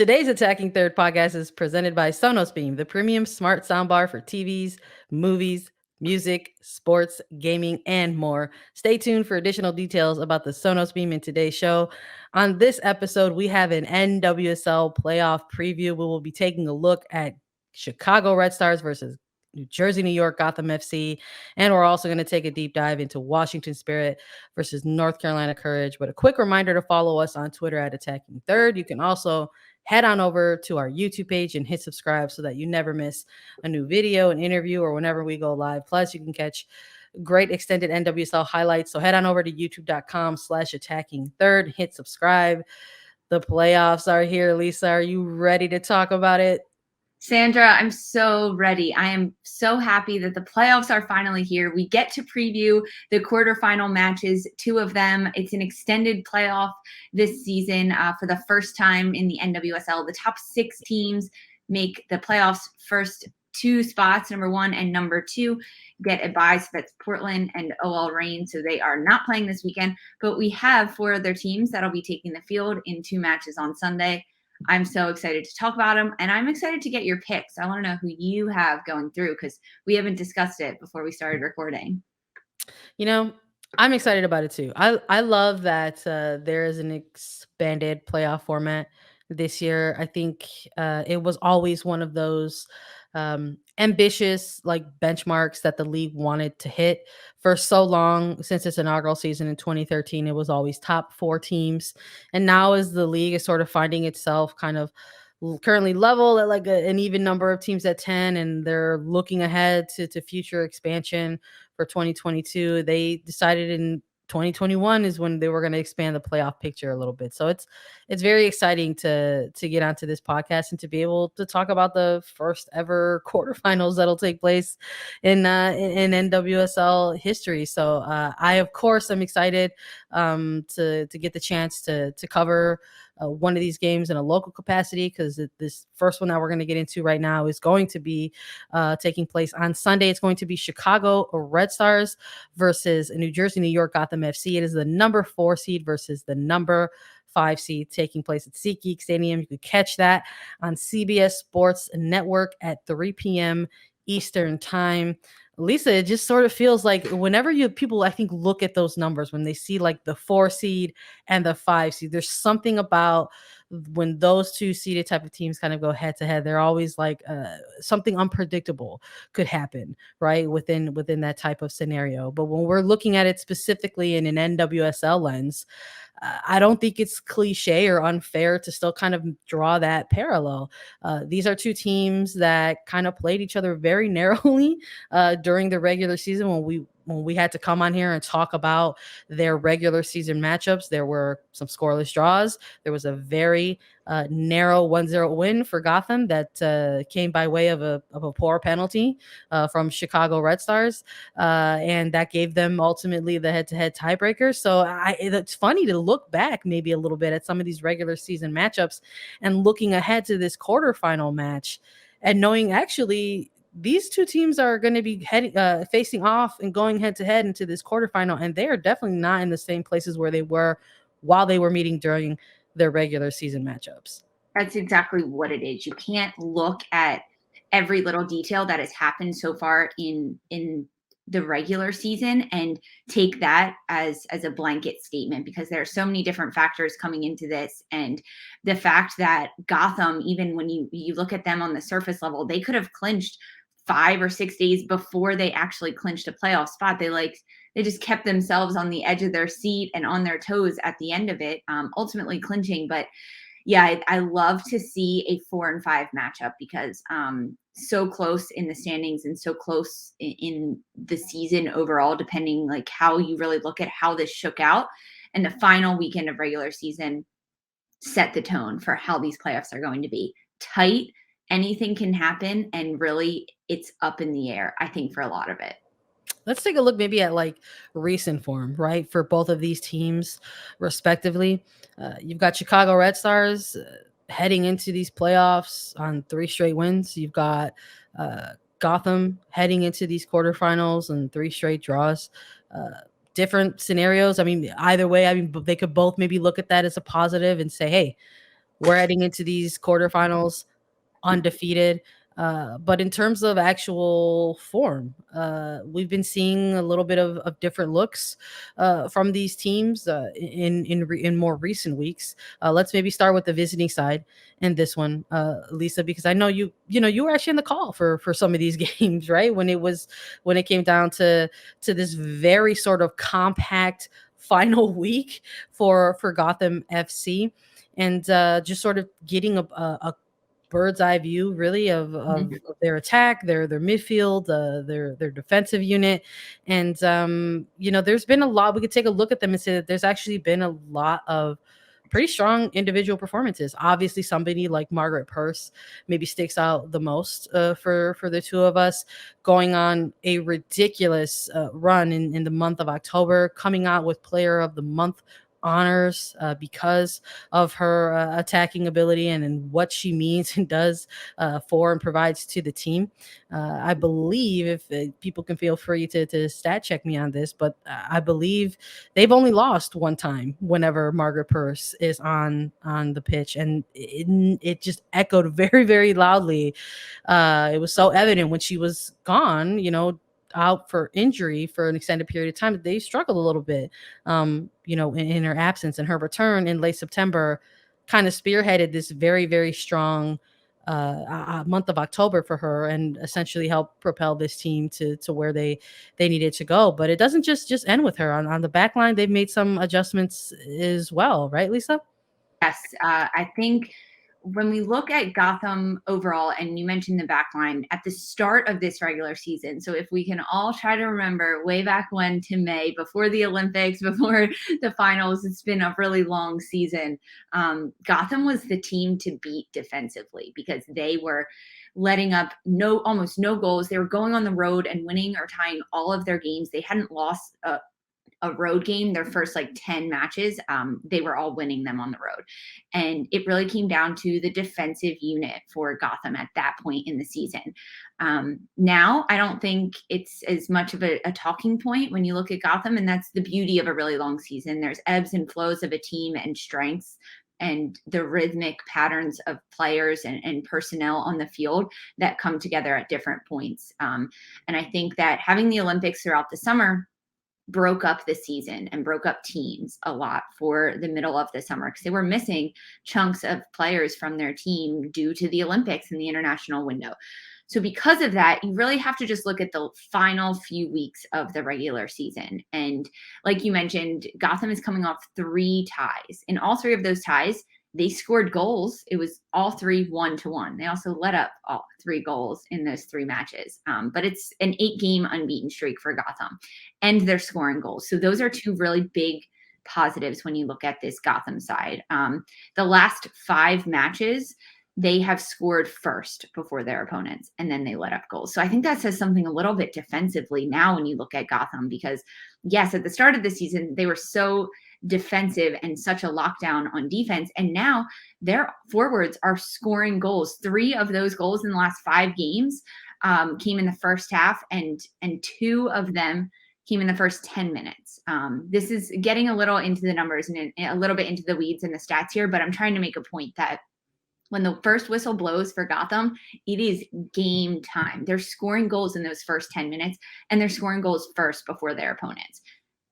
Today's Attacking Third podcast is presented by Sonos Beam, the premium smart soundbar for TVs, movies, music, sports, gaming, and more. Stay tuned for additional details about the Sonos Beam in today's show. On this episode, we have an NWSL playoff preview. We will be taking a look at Chicago Red Stars versus New Jersey, New York, Gotham FC. And we're also going to take a deep dive into Washington Spirit versus North Carolina Courage. But a quick reminder to follow us on Twitter at Attacking Third. You can also head on over to our YouTube page and hit subscribe so that you never miss a new video, an interview, or whenever we go live. Plus, you can catch great extended NWSL highlights. So head on over to youtube.com/attacking third, hit subscribe. The playoffs are here. Lisa, are you ready to talk about it? Sandra, I'm so ready. I am so happy that the playoffs are finally here. We get to preview the quarterfinal matches, 2 of them. It's an extended playoff this season for the first time in the NWSL. The top 6 teams make the playoffs. First 2 spots, number 1 and number 2, get a bye. So that's Portland and OL Reign. So they are not playing this weekend. But we have 4 other teams that'll be taking the field in 2 matches on Sunday. I'm so excited to talk about them, and I'm excited to get your picks. I want to know who you have going through because we haven't discussed it before we started recording. You know, I'm excited about it too. I love that there is an expanded playoff format this year. I think it was always one of those ambitious like benchmarks that the league wanted to hit for so long. Since its inaugural season in 2013, it was always top 4 teams, and now as the league is sort of finding itself kind of currently level at like an even number of teams at 10, and they're looking ahead to future expansion for 2022. They decided in 2021 is when they were going to expand the playoff picture a little bit. So it's very exciting to get onto this podcast and to be able to talk about the first ever quarterfinals that'll take place in NWSL history. So I of course am excited to get the chance to cover one of these games in a local capacity, because this first one that we're going to get into right now is going to be taking place on Sunday. It's going to be Chicago Red Stars versus New Jersey, New York, Gotham FC. It is the number 4 seed versus the number 5 seed, taking place at SeatGeek Stadium. You could catch that on CBS Sports Network at 3 p.m. Eastern Time. Lisa, it just sort of feels like whenever people, I think, look at those numbers, when they see like the 4 seed and the 5 seed, there's something about when those 2 seeded type of teams kind of go head to head. They're always like something unpredictable could happen, right? Within that type of scenario. But when we're looking at it specifically in an NWSL lens, I don't think it's cliche or unfair to still kind of draw that parallel. These are 2 teams that kind of played each other very narrowly during the regular season. When we had to come on here and talk about their regular season matchups, there were some scoreless draws. There was a very narrow 1-0 win for Gotham that came by way of a poor penalty from Chicago Red Stars, and that gave them ultimately the head-to-head tiebreaker. So it's funny to look back maybe a little bit at some of these regular season matchups and looking ahead to this quarterfinal match and knowing actually these 2 teams are going to be facing off and going head to head into this quarterfinal, and they are definitely not in the same places where they were while they were meeting during their regular season matchups. That's exactly what it is. You can't look at every little detail that has happened so far in the regular season and take that as a blanket statement, because there are so many different factors coming into this. And the fact that Gotham, even when you look at them on the surface level, they could have clinched 5 or 6 days before they actually clinched a playoff spot. They just kept themselves on the edge of their seat and on their toes at the end of it, ultimately clinching. But yeah, I love to see a 4 and 5 matchup because so close in the standings and so close in the season overall, depending like how you really look at how this shook out. And the final weekend of regular season set the tone for how these playoffs are going to be. Tight, anything can happen, and really it's up in the air, I think, for a lot of it. Let's take a look maybe at like recent form, right, for both of these teams respectively. You've got Chicago Red Stars heading into these playoffs on 3 straight wins. You've got Gotham heading into these quarterfinals and 3 straight draws. Different scenarios. I mean, either way, they could both maybe look at that as a positive and say, hey, we're heading into these quarterfinals undefeated. But in terms of actual form, we've been seeing a little bit of different looks from these teams in more recent weeks. Let's maybe start with the visiting side in this one, Lisa, because I know you were actually in the call for some of these games, right? When it came down to this very sort of compact final week for Gotham FC, and just sort of getting a bird's eye view really of their attack, their midfield, their defensive unit. And there's been a lot. We could take a look at them and say that there's actually been a lot of pretty strong individual performances. Obviously, somebody like Margaret Purce maybe sticks out the most for the two of us, going on a ridiculous run in the month of October, coming out with Player of the Month honors because of her attacking ability and what she means and does for and provides to the team. I believe, if people can feel free to stat check me on this, but I believe they've only lost one time whenever Margaret Purce is on the pitch, and it just echoed very, very loudly. It was so evident when she was gone, out for injury for an extended period of time. They struggled a little bit, in her absence, and her return in late September kind of spearheaded this very, very strong month of October for her, and essentially helped propel this team to where they needed to go. But it doesn't just end with her on the back line. They've made some adjustments as well, right, Lisa? Yes, I think when we look at Gotham overall, and you mentioned the back line at the start of this regular season. So if we can all try to remember way back when to May, before the Olympics, before the finals, it's been a really long season. Gotham was the team to beat defensively because they were letting up almost no goals. They were going on the road and winning or tying all of their games. They hadn't lost a road game their first like 10 matches. They were all winning them on the road, and it really came down to the defensive unit for Gotham at that point in the season. Now I don't think it's as much of a talking point when you look at Gotham, and that's the beauty of a really long season. There's ebbs and flows of a team and strengths and the rhythmic patterns of players and personnel on the field that come together at different points. And I think that having the Olympics throughout the summer broke up the season and broke up teams a lot for the middle of the summer, because they were missing chunks of players from their team due to the Olympics and the international window. So because of that, you really have to just look at the final few weeks of the regular season. And like you mentioned, Gotham is coming off 3 ties. In all 3 of those ties, they scored goals. It was all 3 1-1. They also let up all 3 goals in those 3 matches. But it's an 8-game unbeaten streak for Gotham, and they're scoring goals. So those are 2 really big positives when you look at this Gotham side. The last 5 matches, they have scored first before their opponents, and then they let up goals. So I think that says something a little bit defensively now when you look at Gotham, because yes, at the start of the season, they were so defensive and such a lockdown on defense. And now their forwards are scoring goals. 3 of those goals in the last 5 games came in the first half, and 2 of them came in the first 10 minutes. This is getting a little into the numbers and a little bit into the weeds and the stats here, but I'm trying to make a point that when the first whistle blows for Gotham, it is game time. They're scoring goals in those first 10 minutes, and they're scoring goals first before their opponents.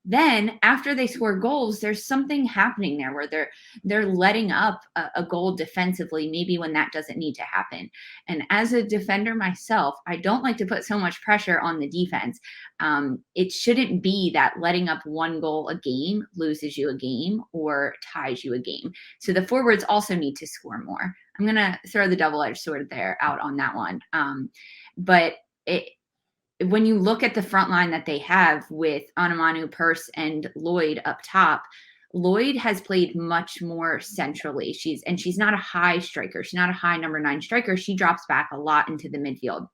Then after they score goals, there's something happening there where they're letting up a goal defensively, maybe when that doesn't need to happen. And as a defender myself, I don't like to put so much pressure on the defense. It shouldn't be that letting up 1 goal a game loses you a game or ties you a game. So the forwards also need to score more. I'm going to throw the double-edged sword there out on that one. But when you look at the front line that they have with Anamanu, Purce, and Lloyd up top, Lloyd has played much more centrally. She's not a high striker. She's not a high number 9 striker. She drops back a lot into the midfield,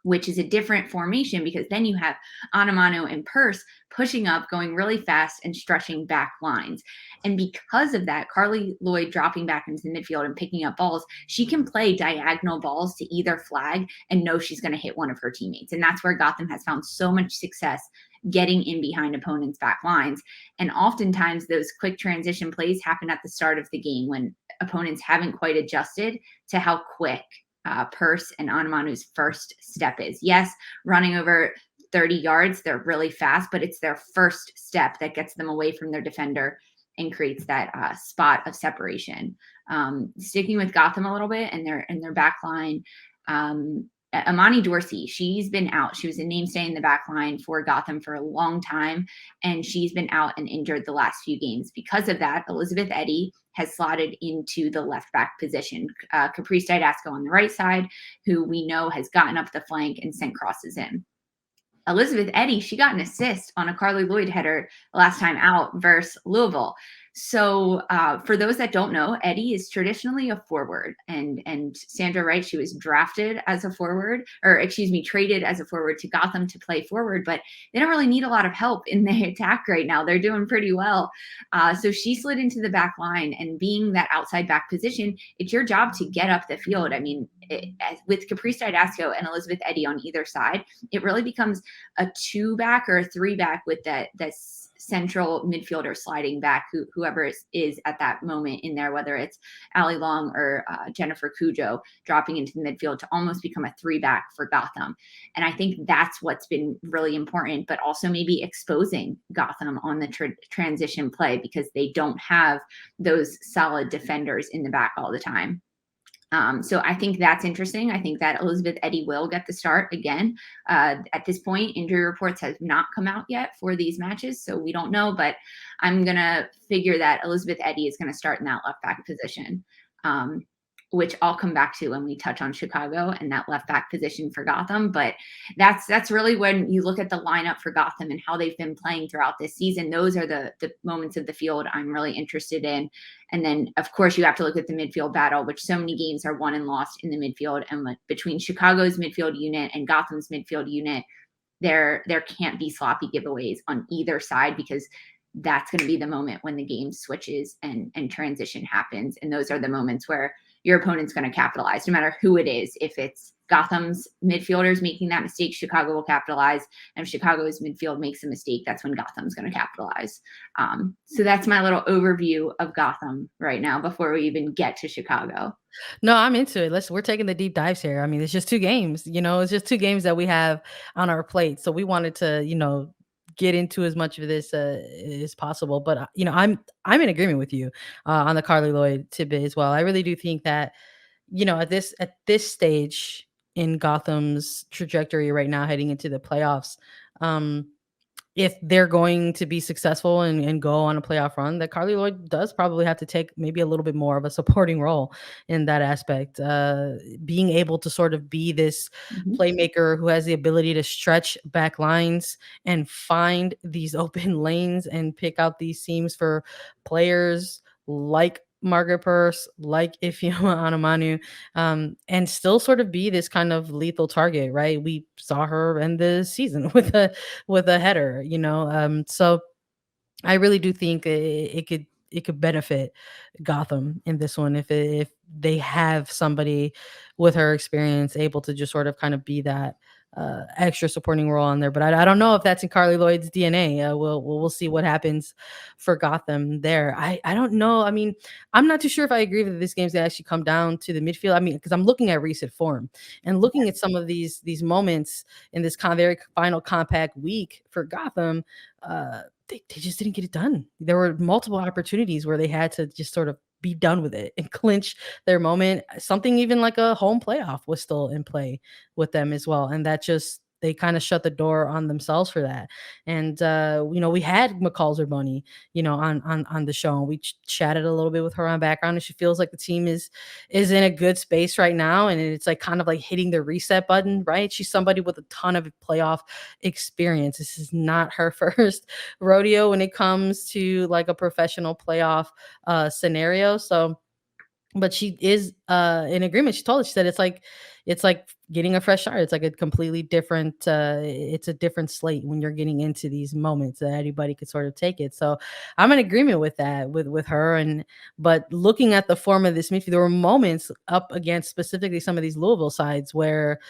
which is a different formation, because then you have Anamanu and Purce pushing up, going really fast and stretching back lines. And because of that, Carli Lloyd dropping back into the midfield and picking up balls, she can play diagonal balls to either flag and know she's going to hit one of her teammates. And that's where Gotham has found so much success, getting in behind opponents' back lines. And oftentimes those quick transition plays happen at the start of the game when opponents haven't quite adjusted to how quick Purce and Anamanu's first step is. Yes, running over 30 yards, they're really fast, but it's their first step that gets them away from their defender and creates that spot of separation. Sticking with Gotham a little bit and their back line, Amani Dorsey, she's been out. She was a namestay in the back line for Gotham for a long time, and she's been out and injured the last few games. Because of that, Elizabeth Eddy has slotted into the left back position. Caprice Didasco on the right side, who we know has gotten up the flank and sent crosses in. Elizabeth Eddy, she got an assist on a Carli Lloyd header last time out versus Louisville. So for those that don't know, Eddy is traditionally a forward, and Sandra Wright, she was drafted as a forward, or excuse me, traded as a forward to Gotham to play forward, but they don't really need a lot of help in the attack right now. They're doing pretty well. So she slid into the back line, and being that outside back position, it's your job to get up the field. I mean, with Caprice Didasco and Elizabeth Eddy on either side, it really becomes a 2-back or a 3-back with that central midfielder sliding back, whoever is at that moment in there, whether it's Ali Long or Jennifer Cujo dropping into the midfield to almost become a 3-back for Gotham. And I think that's what's been really important, but also maybe exposing Gotham on the transition play, because they don't have those solid defenders in the back all the time. So I think that's interesting. I think that Elizabeth Eddy will get the start again. At this point, injury reports have not come out yet for these matches, so we don't know, but I'm going to figure that Elizabeth Eddy is going to start in that left back position, which I'll come back to when we touch on Chicago and that left back position for Gotham. But that's really when you look at the lineup for Gotham and how they've been playing throughout this season. Those are the moments of the field I'm really interested in. And then, of course, you have to look at the midfield battle, which so many games are won and lost in the midfield. And between Chicago's midfield unit and Gotham's midfield unit, there can't be sloppy giveaways on either side, because that's going to be the moment when the game switches and transition happens. And those are the moments where your opponent's going to capitalize, no matter who it is. If it's Gotham's midfielders making that mistake, Chicago will capitalize. And if Chicago's midfield makes a mistake, that's when Gotham's going to capitalize. So that's my little overview of Gotham right now before we even get to Chicago. No, I'm into it. We're taking the deep dives here. I mean, it's just 2 games, it's just 2 games that we have on our plate. So we wanted to, get into as much of this as possible. But I'm in agreement with you on the Carli Lloyd tidbit as well. I really do think that at this stage in Gotham's trajectory right now, heading into the playoffs, if they're going to be successful and go on a playoff run, that Carli Lloyd does probably have to take maybe a little bit more of a supporting role in that aspect. Being able to sort of be this playmaker who has the ability to stretch back lines and find these open lanes and pick out these seams for players like Margaret Purce, like Ifeoma Anamanu, and still sort of be this kind of lethal target, right? We saw her end the season with a header, So I really do think it could benefit Gotham in this one if they have somebody with her experience able to just sort of kind of be that extra supporting role on there. But I don't know if that's in Carli Lloyd's DNA. We'll see what happens for Gotham there. I don't know. I mean, I'm not too sure if I agree that this game's gonna actually come down to the midfield. I mean, because I'm looking at recent form and looking at some of these moments in this kind of very final compact week for Gotham. They just didn't get it done. There were multiple opportunities where they had to just sort of be done with it and clinch their moment. Something even like a home playoff was still in play with them as well. And that just, they kind of shut the door on themselves for that. And, we had McCall's Bunny, on the show, and we chatted a little bit with her on background, and she feels like the team is in a good space right now. And it's like kind of like hitting the reset button, right? She's somebody with a ton of playoff experience. This is not her first rodeo when it comes to like a professional playoff scenario. So, but she is in agreement. She told us, she said it's like getting a fresh start. It's like a completely different it's a different slate when you're getting into these moments that anybody could sort of take it. So I'm in agreement with that with her. And but looking at the form of this midfield, there were moments up against specifically some of these Louisville sides where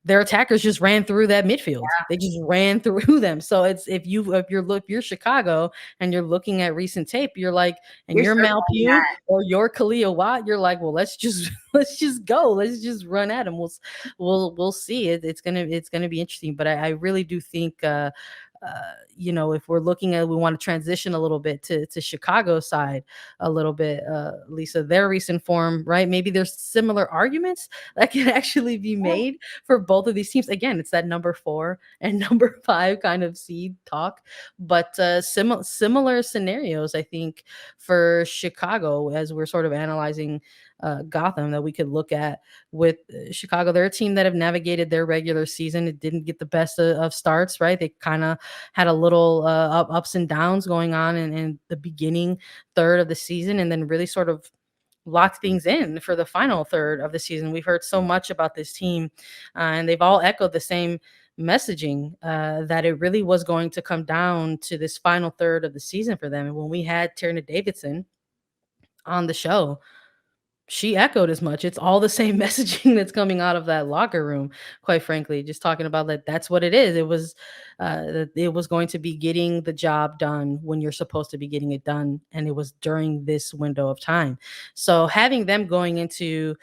their attackers just ran through that midfield. They just ran through them. So it's if you're Chicago and you're looking at recent tape, you're like, and You're you're circling Mal Pugh that. or you're Kealia Watt, you're like, well, let's just let's just go, let's just run at them. We'll see. It's gonna be interesting. But I really do think if we're looking at, we want to transition a little bit to Chicago side a little bit, Lisa, their recent form, right? Maybe there's similar arguments that can actually be made for both of these teams. Again, it's that number 4 and number 5 kind of seed talk, but similar scenarios, I think, for Chicago as we're sort of analyzing Gotham, that we could look at with Chicago. They're a team that have navigated their regular season. It didn't get the best of starts, right? They kind of had a little ups and downs going on in the beginning third of the season, and then really sort of locked things in for the final third of the season. We've heard so much about this team, and they've all echoed the same messaging, that it really was going to come down to this final third of the season for them. And when we had Tierna Davidson on the show, she echoed as much. It's all the same messaging that's coming out of that locker room, quite frankly, just talking about that. That's what it is. It was going to be getting the job done when you're supposed to be getting it done. And it was during this window of time. So having them going into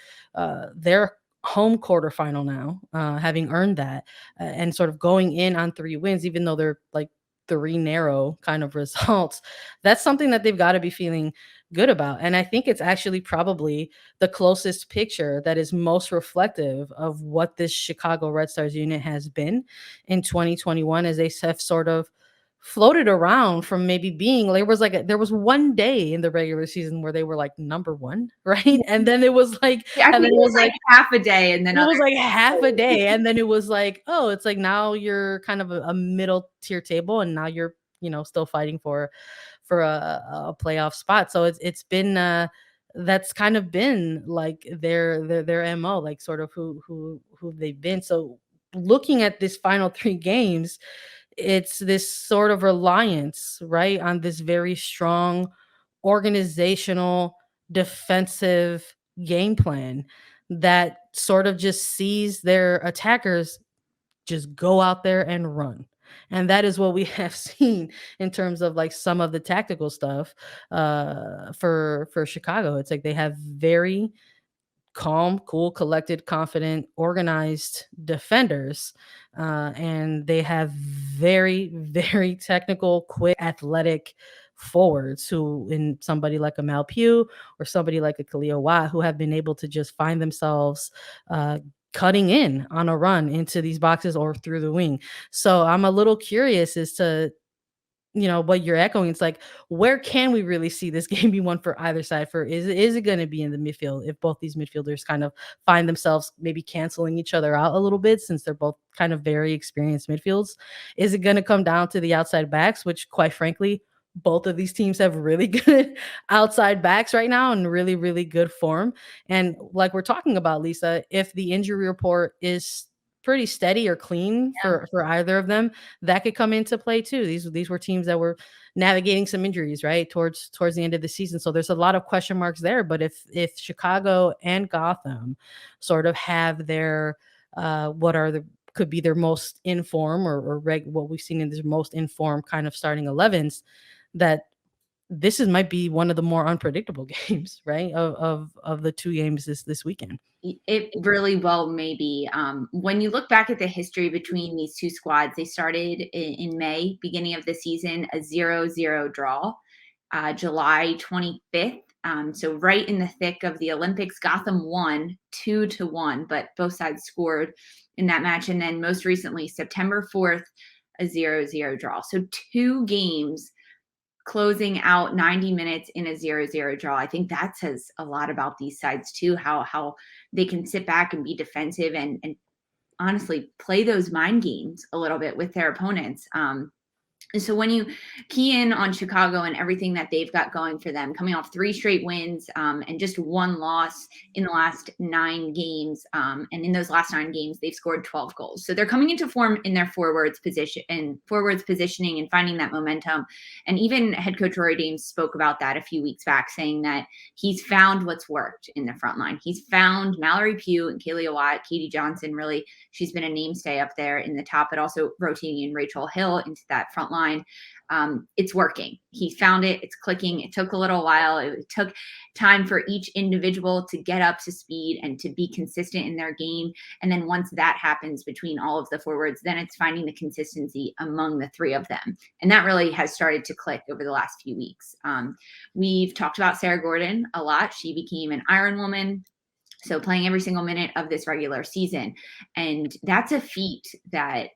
their home quarterfinal now, having earned that, and sort of going in on 3 wins, even though they're like 3 narrow kind of results, that's something that they've got to be feeling good about. And I think it's actually probably the closest picture that is most reflective of what this Chicago Red Stars unit has been in 2021, as they have sort of floated around from maybe being, there was one day in the regular season where they were like number 1, right? And then it was like, Yeah, I and think then it it was was like like, half a day, and then it other was like half a day, and then it was like, oh, it's like now you're kind of a middle tier table, and now you're still fighting for a playoff spot. So it's been that's kind of been like their mo, like sort of who they've been. So looking at this final 3 games, it's this sort of reliance, right, on this very strong organizational defensive game plan that sort of just sees their attackers just go out there and run. And that is what we have seen in terms of like some of the tactical stuff for Chicago. It's like they have very calm, cool, collected, confident, organized defenders. And they have very, very technical, quick, athletic forwards who, in somebody like a Mal Pugh or somebody like a Kealia Watt, who have been able to just find themselves cutting in on a run into these boxes or through the wing. So I'm a little curious as to what you're echoing. It's like, where can we really see this game be won for either side? For is it going to be in the midfield, if both these midfielders kind of find themselves maybe canceling each other out a little bit, since they're both kind of very experienced midfields? Is it going to come down to the outside backs, which quite frankly both of these teams have really good outside backs right now and really, really good form? And like we're talking about, Lisa, if the injury report is pretty steady or clean for either of them, that could come into play too. These were teams that were navigating some injuries, right, towards the end of the season. So there's a lot of question marks there. But if Chicago and Gotham sort of have their what are the could be their most informed what we've seen in their most informed kind of starting 11s, that might be one of the more unpredictable games, right, of the 2 games this weekend. It really well may be. When you look back at the history between these 2 squads, they started in May, beginning of the season, a 0-0 draw. July 25th, so right in the thick of the Olympics, Gotham won 2-1, but both sides scored in that match. And then most recently, September 4th, a 0-0 draw. So 2 games closing out 90 minutes in a 0-0 draw. I think that says a lot about these sides too, how they can sit back and be defensive and honestly play those mind games a little bit with their opponents. And so when you key in on Chicago and everything that they've got going for them, coming off 3 straight wins and just 1 loss in the last 9 games, and in those last 9 games, they've scored 12 goals. So they're coming into form in their forwards positioning and finding that momentum. And even head coach Rory Dames spoke about that a few weeks back, saying that he's found what's worked in the front line. He's found Mallory Pugh and Kealia Watt, Katie Johnson. Really, she's been a mainstay up there in the top, but also rotating in Rachel Hill into that front line. It's working. He found it. It's clicking. It took a little while. It took time for each individual to get up to speed and to be consistent in their game. And then once that happens between all of the forwards, then it's finding the consistency among the 3 of them. And that really has started to click over the last few weeks. We've talked about Sarah Gordon a lot. She became an Iron Woman. So playing every single minute of this regular season. And that's a feat that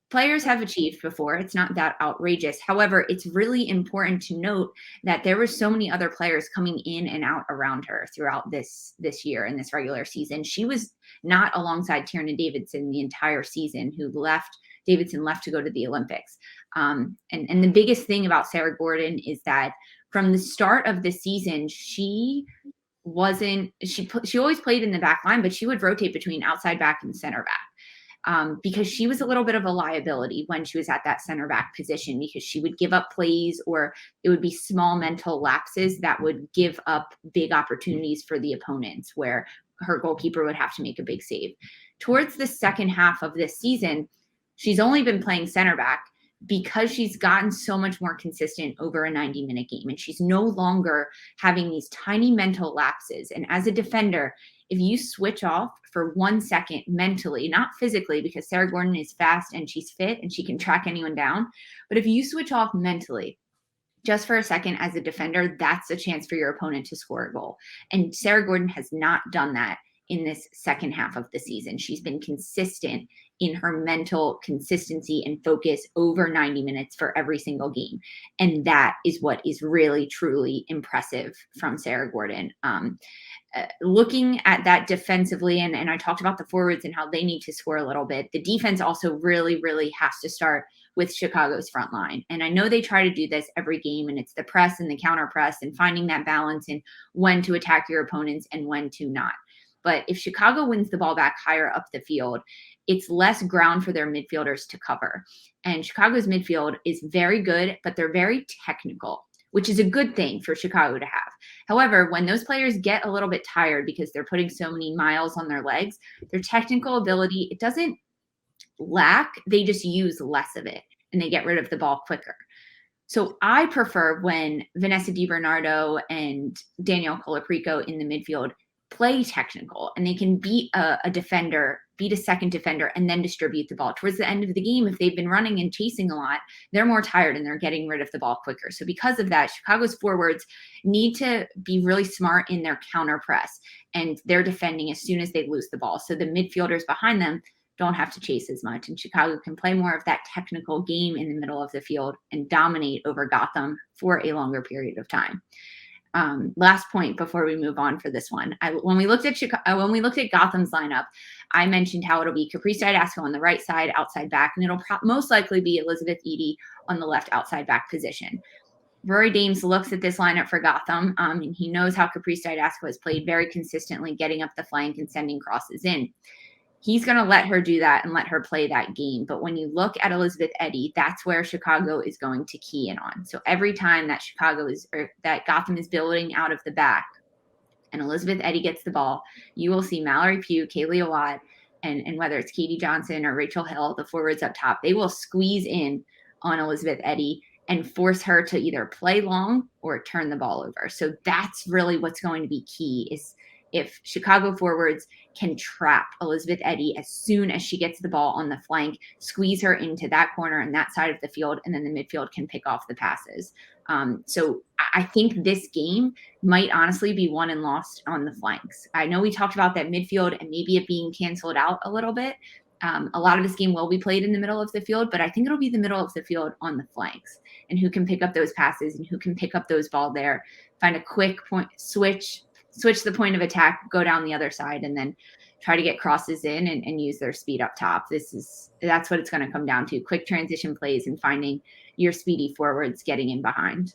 players have achieved before. It's not that outrageous. However, it's really important to note that there were so many other players coming in and out around her throughout this year in this regular season. She was not alongside Tierna Davidson the entire season, Davidson left to go to the Olympics. And the biggest thing about Sarah Gordon is that from the start of the season, she always played in the back line, but she would rotate between outside back and center back. Because she was a little bit of a liability when she was at that center back position, because she would give up plays, or it would be small mental lapses that would give up big opportunities for the opponents, where her goalkeeper would have to make a big save. Towards the second half of this season, she's only been playing center back because she's gotten so much more consistent over a 90-minute game, and she's no longer having these tiny mental lapses. And as a defender, if you switch off for 1 second mentally, not physically, because Sarah Gordon is fast and she's fit and she can track anyone down, but if you switch off mentally just for a second as a defender, that's a chance for your opponent to score a goal. And Sarah Gordon has not done that in this second half of the season. She's been consistent in her mental consistency and focus over 90 minutes for every single game. And that is what is really, truly impressive from Sarah Gordon. Looking at that defensively, and I talked about the forwards and how they need to score a little bit, the defense also really, really has to start with Chicago's front line. And I know they try to do this every game, and it's the press and the counter press and finding that balance in when to attack your opponents and when to not. But if Chicago wins the ball back higher up the field, it's less ground for their midfielders to cover. And Chicago's midfield is very good, but they're very technical, which is a good thing for Chicago to have. However, when those players get a little bit tired because they're putting so many miles on their legs, their technical ability, it doesn't lack, they just use less of it and they get rid of the ball quicker. So I prefer when Vanessa DiBernardo and Danielle Colaprico in the midfield play technical and they can beat a defender, beat a second defender, and then distribute the ball. Towards the end of the game, if they've been running and chasing a lot, they're more tired and they're getting rid of the ball quicker. So because of that, Chicago's forwards need to be really smart in their counter press and they're defending as soon as they lose the ball. So the midfielders behind them don't have to chase as much, and Chicago can play more of that technical game in the middle of the field and dominate over Gotham for a longer period of time. Last point before we move on for this one. When we looked at Gotham's lineup, I mentioned how it'll be Caprice Dydasco on the right side, outside back, and it'll most likely be Elizabeth Eady on the left outside back position. Rory Dames looks at this lineup for Gotham, and he knows how Caprice Dydasco has played very consistently, getting up the flank and sending crosses in. He's going to let her do that and let her play that game. But when you look at Elizabeth Eady, that's where Chicago is going to key in on. So every time that that Gotham is building out of the back and Elizabeth Eady gets the ball, you will see Mallory Pugh, Kealia Watt, and whether it's Katie Johnson or Rachel Hill, the forwards up top, they will squeeze in on Elizabeth Eady and force her to either play long or turn the ball over. So that's really what's going to be key, is if Chicago forwards can trap Elizabeth Eady as soon as she gets the ball on the flank, squeeze her into that corner and that side of the field, and then the midfield can pick off the passes. So I think this game might honestly be won and lost on the flanks. I know we talked about that midfield and maybe it being canceled out a little bit. A lot of this game will be played in the middle of the field, but I think it'll be the middle of the field on the flanks, and who can pick up those passes and who can pick up those ball there, find a quick point, switch the point of attack, go down the other side, and then try to get crosses in and use their speed up top. That's what it's going to come down to. Quick transition plays and finding your speedy forwards getting in behind.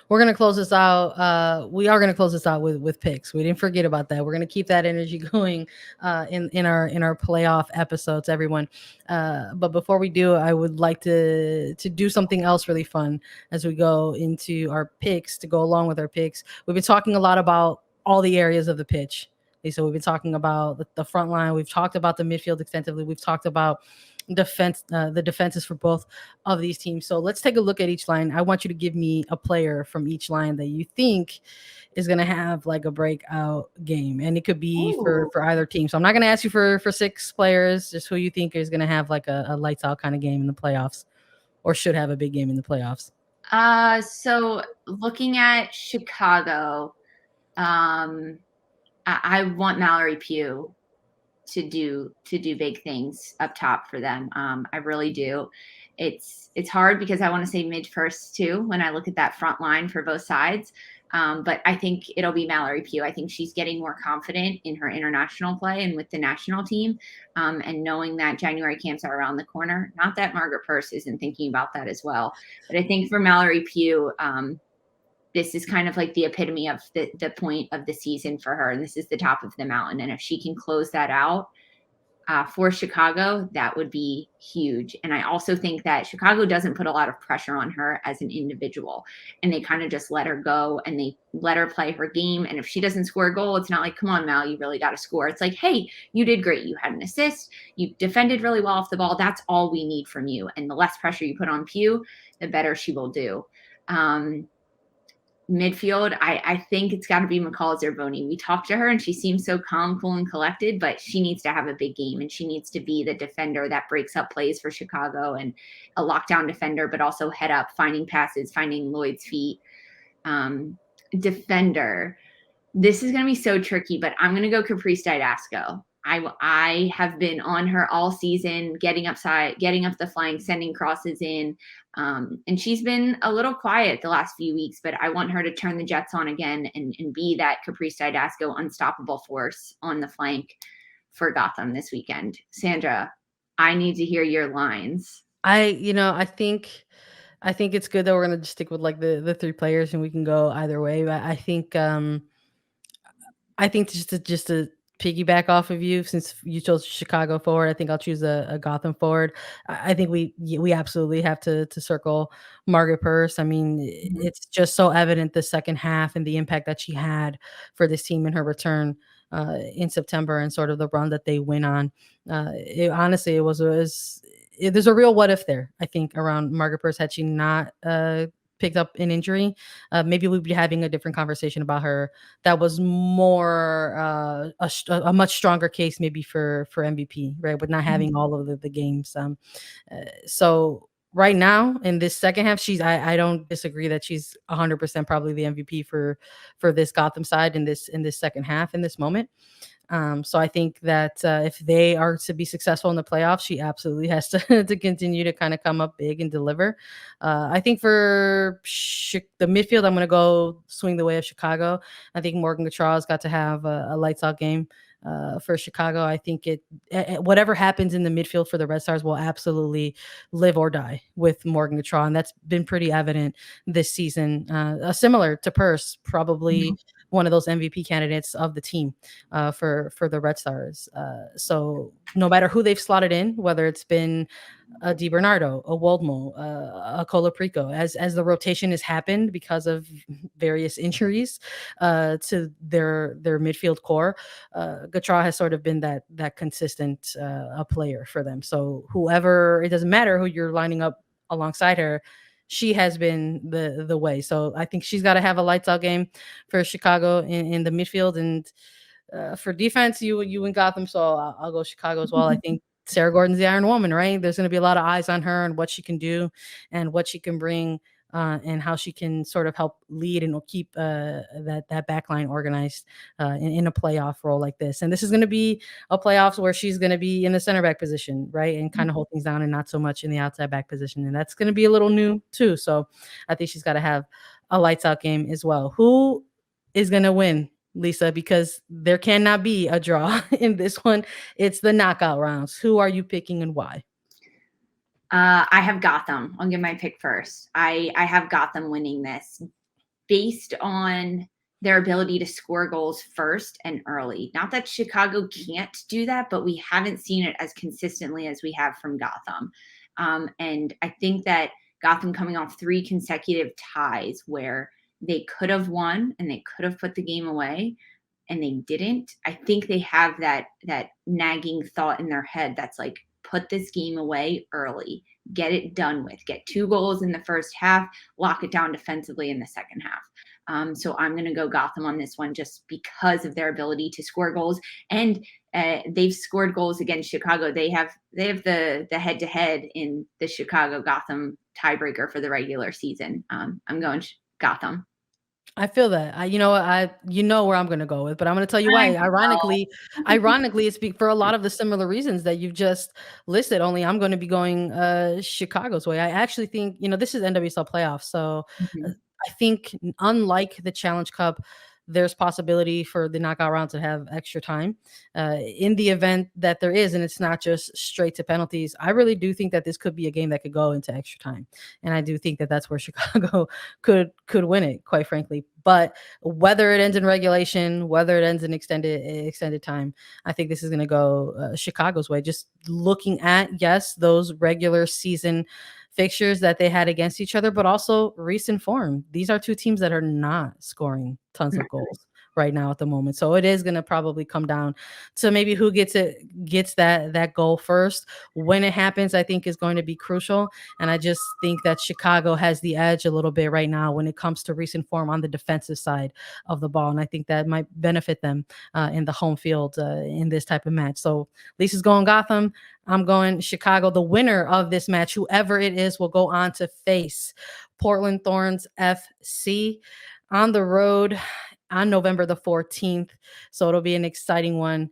We're gonna close this out. We are gonna close this out with picks. We didn't forget about that. We're gonna keep that energy going in our playoff episodes, everyone. But before we do, I would like to do something else really fun as we go into our picks to go along with our picks. We've been talking a lot about all the areas of the pitch. Okay, so we've been talking about the front line. We've talked about the midfield extensively. We've talked about the defenses for both of these teams. So let's take a look at each line. I want you to give me a player from each line that you think is going to have like a breakout game, and it could be Ooh. for either team. So I'm not going to ask you for six players, just who you think is going to have like a lights out kind of game in the playoffs, or should have a big game in the playoffs. So looking at Chicago, I want Mallory Pugh to do big things up top for them. I really do. It's hard because I want to say mid first too when I look at that front line for both sides. But I think it'll be Mallory Pugh. I think she's getting more confident in her international play and with the national team, and knowing that January camps are around the corner. Not that Margaret Purce isn't thinking about that as well, but I think for Mallory Pugh, this is kind of like the epitome of the point of the season for her. And this is the top of the mountain. And if she can close that out for Chicago, that would be huge. And I also think that Chicago doesn't put a lot of pressure on her as an individual. And they kind of just let her go and they let her play her game. And if she doesn't score a goal, it's not like, come on, Mal, you really got to score. It's like, hey, you did great. You had an assist. You defended really well off the ball. That's all we need from you. And the less pressure you put on Pugh, the better she will do. Midfield, I think it's got to be McCall Zerboni. We talked to her and she seems so calm, cool, and collected, but she needs to have a big game and she needs to be the defender that breaks up plays for Chicago and a lockdown defender, but also head up, finding passes, finding Lloyd's feet. Defender. This is going to be so tricky, but I'm going to go Caprice Didasco. I have been on her all season, getting upside, getting up the flank, sending crosses in. And she's been a little quiet the last few weeks, but I want her to turn the Jets on again and be that Caprice Didasco unstoppable force on the flank for Gotham this weekend. Sandra, I need to hear your lines. I think it's good that we're gonna just stick with like the three players and we can go either way. But I think just to piggyback off of you, since you chose Chicago forward, I think I'll choose a Gotham forward. I think we absolutely have to circle Margaret Purce. I mean, Mhm. it's just so evident the second half and the impact that she had for this team in her return in September and sort of the run that they went on. Honestly, there's a real what if there, I think, around Margaret Purce had she not picked up an injury. Maybe we'd be having a different conversation about her that was more a much stronger case maybe for MVP, right? With not having Mhm. all of the games. So right now in this second half, I don't disagree that she's 100% probably the MVP for this Gotham side in this second half in this moment. So I think that if they are to be successful in the playoffs, she absolutely has to to continue to kind of come up big and deliver. I think for the midfield, I'm going to go swing the way of Chicago. I think Morgan Gautraw's got to have a lights out game for Chicago. I think whatever happens in the midfield for the Red Stars will absolutely live or die with Morgan Gautreau, and that's been pretty evident this season. Similar to Purse, probably Mhm. one of those MVP candidates of the team for the Red Stars. So no matter who they've slotted in, whether it's been a Di Bernardo, a Woldmo, a Colaprico, as the rotation has happened because of various injuries to their midfield core, Gatra has sort of been that consistent a player for them. So whoever, it doesn't matter who you're lining up alongside her, she has been the way. So I think she's got to have a lights out game for Chicago in the midfield. And for defense, you and Gotham, so I'll go Chicago as well. I think Sarah Gordon's the Iron Woman, right? There's going to be a lot of eyes on her and what she can do and what she can bring, and how she can sort of help lead and keep that back line organized in a playoff role like this. And this is going to be a playoffs where she's going to be in the center back position, right, and kind of hold things down and not so much in the outside back position. And that's going to be a little new too. So I think she's got to have a lights out game as well. Who is going to win, Lisa? Because there cannot be a draw in this one. It's the knockout rounds. Who are you picking and why? I have Gotham. I'll give my pick first. I have Gotham winning this based on their ability to score goals first and early. Not that Chicago can't do that, but we haven't seen it as consistently as we have from Gotham. And I think that Gotham coming off 3 consecutive ties where they could have won and they could have put the game away and they didn't. I think they have that nagging thought in their head that's like, put this game away early, get it done with, get 2 goals in the first half, lock it down defensively in the second half. So I'm going to go Gotham on this one just because of their ability to score goals, and they've scored goals against Chicago. They have the head to head in the Chicago Gotham tiebreaker for the regular season. I'm going Gotham. I feel that. You know where I'm gonna go with, but I'm gonna tell you I why. know. Ironically, it's for a lot of the similar reasons that you've just listed. Only I'm going to be going Chicago's way. I actually think this is NWSL playoffs, so uh, Mhm. I think unlike the Challenge Cup, there's possibility for the knockout round to have extra time. In the event that there is, and it's not just straight to penalties, I really do think that this could be a game that could go into extra time, and I do think that that's where Chicago could win it, quite frankly. But whether it ends in regulation, whether it ends in extended time, I think this is going to go Chicago's way. Just looking at, yes, those regular season fixtures that they had against each other, but also recent form. These are two teams that are not scoring tons of goals right now at the moment. So it is going to probably come down to maybe who gets that goal first. When it happens, I think is going to be crucial. And I just think that Chicago has the edge a little bit right now when it comes to recent form on the defensive side of the ball. And I think that might benefit them in the home field in this type of match. So Lisa's going Gotham. I'm going Chicago. The winner of this match, whoever it is, will go on to face Portland Thorns FC on the road on November the 14th. So it'll be an exciting one.